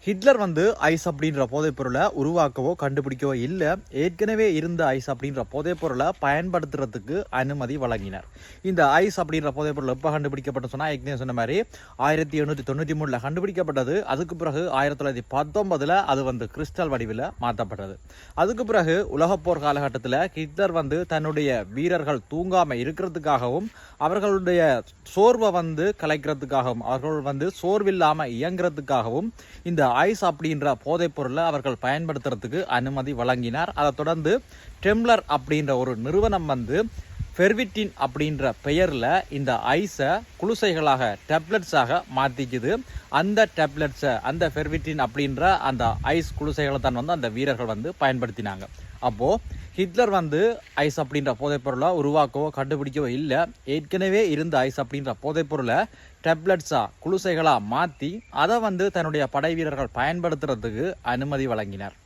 Hitler வந்து ice அப்படின்ற போதைப்பொருளை உருவாக்கவோ கண்டுபிடிக்கவோ இல்லை, ஏற்கனவே இருந்த ஐஸ் அப்படின்ற போதைப்பொருளை பயன்படுத்துறதுக்கு அனுமதி வழங்கினார். இந்த ஐஸ் அப்படின்ற போதைப்பொருள் எப்போ கண்டுபிடிக்கப்பட்டு சொன்னால், ஏற்கனவே சொன்ன மாதிரி 1893 கண்டுபிடிக்கப்பட்டது. அதுக்கு பிறகு 1919 அது வந்து கிறிஸ்டல் வடிவில் மாற்றப்பட்டது. அதுக்கு பிறகு உலகப்போர் காலகட்டத்தில் ஹிட்லர் வந்து தன்னுடைய வீரர்கள் தூங்காமல் இருக்கிறதுக்காகவும், அவர்களுடைய சோர்வை வந்து கலைக்கிறதுக்காகவும், அவர்கள் வந்து சோர்வில்லாமல் இயங்குறதுக்காகவும் இந்த ஐஸ் அப்படின்ற போதைப் பொருளை அவர்கள் பயன்படுத்துறதுக்கு அனுமதி வழங்கினார். அதை தொடர்ந்து டெம்லர் அப்படின்ற ஒரு நிறுவனம் வந்து ஃபெர்விட்டின் அப்படின்ற பெயரில் இந்த ஐஸை குளுசைகளாக டேப்லெட்ஸாக மாற்றிக்குது. அந்த டேப்லெட்ஸை, அந்த ஃபெர்விட்டின் அப்படின்ற அந்த ஐஸ் குளுசைகளை தான் வந்து அந்த வீரர்கள் வந்து பயன்படுத்தினாங்க. அப்போது ஹிட்லர் வந்து ஐஸ் அப்படின்ற போதைப்பொருளை உருவாக்கவோ கண்டுபிடிக்கவோ இல்லை, ஏற்கனவே இருந்த ஐஸ் அப்படின்ற போதைப்பொருளை டேப்லெட்ஸாக குளுசைகளாக மாற்றி அதை வந்து தன்னுடைய படை வீரர்கள் பயன்படுத்துறதுக்கு அனுமதி வழங்கினார்.